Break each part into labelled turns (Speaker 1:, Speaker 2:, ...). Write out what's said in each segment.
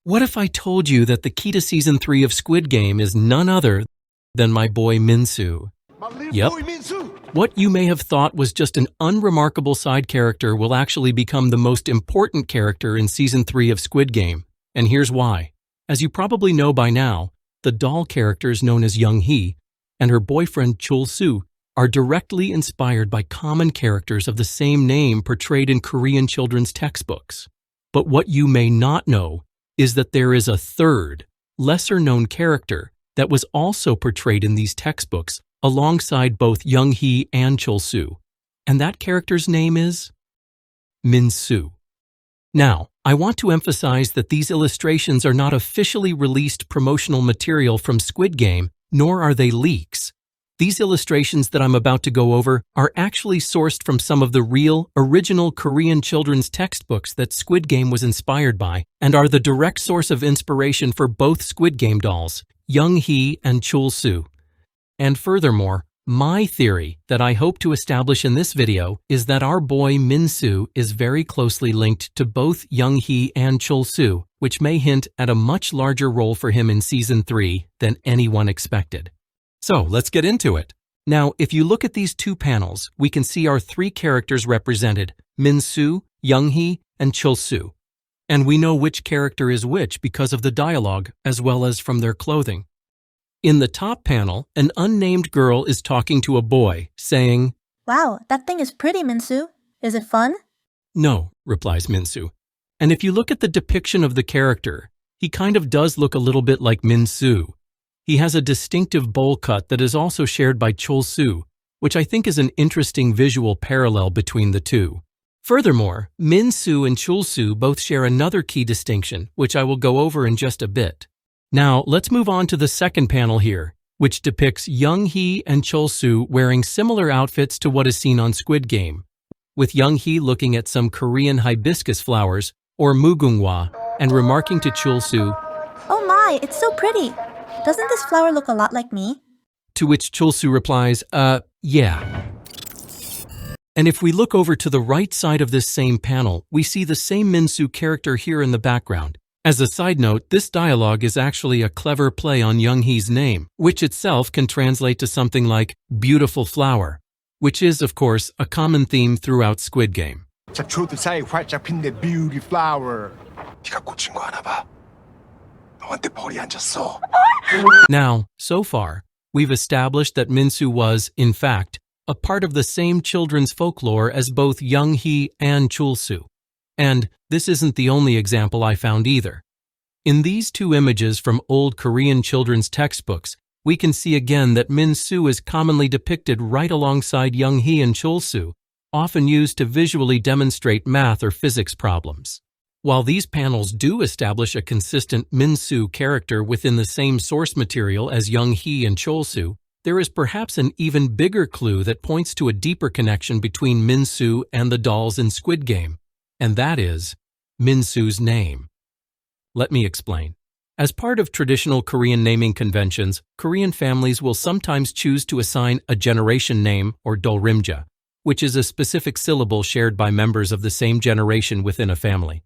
Speaker 1: What if I told you that the key to Season 3 of Squid Game is none other than my boy Min-su? Yep. What you may have thought was just an unremarkable side character will actually become the most important character in Season 3 of Squid Game, and here's why. As you probably know by now, the doll characters known as Young-hee and her boyfriend Cheol-su are directly inspired by common characters of the same name portrayed in Korean children's textbooks. But what you may not know is that there is a third, lesser-known character that was also portrayed in these textbooks alongside both Young-hee and Cheol-su, and that character's name is Min-su. Now, I want to emphasize that these illustrations are not officially released promotional material from Squid Game, nor are they leaks. These illustrations that I'm about to go over are actually sourced from some of the real, original Korean children's textbooks that Squid Game was inspired by and are the direct source of inspiration for both Squid Game dolls, Young-hee and Chul-su. And furthermore, my theory that I hope to establish in this video is that our boy Min-su is very closely linked to both Young-hee and Chul-su, which may hint at a much larger role for him in Season 3 than anyone expected. So let's get into it. Now, if you look at these two panels, we can see our three characters represented, Min-su, Young-hee, and Chul-su. And we know which character is which because of the dialogue, as well as from their clothing. In the top panel, an unnamed girl is talking to a boy, saying,
Speaker 2: "Wow, that thing is pretty, Min-su. Is it fun?"
Speaker 1: "No," replies Min-su. And if you look at the depiction of the character, he kind of does look a little bit like Min-su. He has a distinctive bowl cut that is also shared by Cheol-su, which I think is an interesting visual parallel between the two. Furthermore, Min-su and Chul-su both share another key distinction, which I will go over in just a bit. Now, let's move on to the second panel here, which depicts Young-hee and Cheol-su wearing similar outfits to what is seen on Squid Game, with Young-hee looking at some Korean hibiscus flowers, or mugunghwa, and remarking to Chul-su,
Speaker 2: "Oh my, it's so pretty. Doesn't this flower look a lot like me?"
Speaker 1: To which Cheol-su replies, yeah. And if we look over to the right side of this same panel, we see the same Min-su character here in the background. As a side note, this dialogue is actually a clever play on Young-hee's name, which itself can translate to something like beautiful flower, which is, of course, a common theme throughout Squid Game.
Speaker 3: 저초도 사이 활짝 핀 내 beauty flower.
Speaker 4: 네가 꽂힌 거 아나 봐. 너한테 벌이 앉았어.
Speaker 1: Now, so far, we've established that Min-su was, in fact, a part of the same children's folklore as both Young-hee and Chul-su. And this isn't the only example I found either. In these two images from old Korean children's textbooks, we can see again that Min-su is commonly depicted right alongside Young-hee and Chul-su, often used to visually demonstrate math or physics problems. While these panels do establish a consistent Min-su character within the same source material as Young-hee and Cheol-su, there is perhaps an even bigger clue that points to a deeper connection between Min-su and the dolls in Squid Game, and that is Min-su's name. Let me explain. As part of traditional Korean naming conventions, Korean families will sometimes choose to assign a generation name, or dolrimja, which is a specific syllable shared by members of the same generation within a family.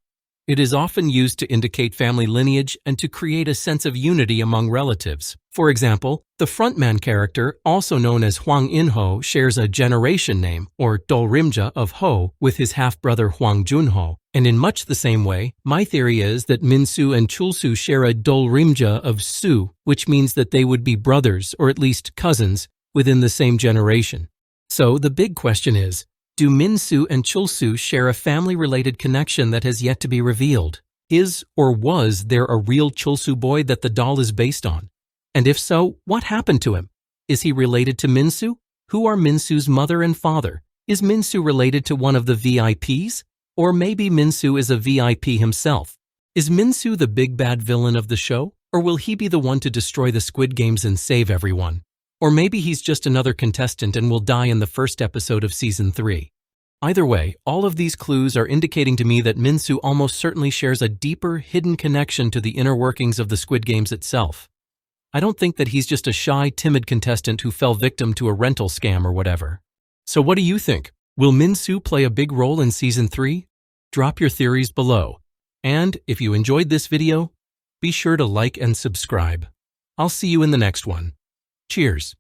Speaker 1: It is often used to indicate family lineage and to create a sense of unity among relatives. For example, the frontman character, also known as Hwang In-ho, shares a generation name, or dolrimja of Ho, with his half-brother Hwang Jun-ho. And in much the same way, my theory is that Min-su and Chul-su share a dolrimja of Su, which means that they would be brothers, or at least cousins, within the same generation. So the big question is, do Min-su and Chul-su share a family-related connection that has yet to be revealed? Is or was there a real Chul-su boy that the doll is based on? And if so, what happened to him? Is he related to Min-su? Who are Min-su's mother and father? Is Min-su related to one of the VIPs? Or maybe Min-su is a VIP himself? Is Min-su the big bad villain of the show? Or will he be the one to destroy the Squid Games and save everyone? Or maybe he's just another contestant and will die in the first episode of Season 3. Either way, all of these clues are indicating to me that Min-su almost certainly shares a deeper, hidden connection to the inner workings of the Squid Games itself. I don't think that he's just a shy, timid contestant who fell victim to a rental scam or whatever. So what do you think? Will Min-su play a big role in Season 3? Drop your theories below. And if you enjoyed this video, Be sure to like and subscribe. I'll see you in the next one. Cheers.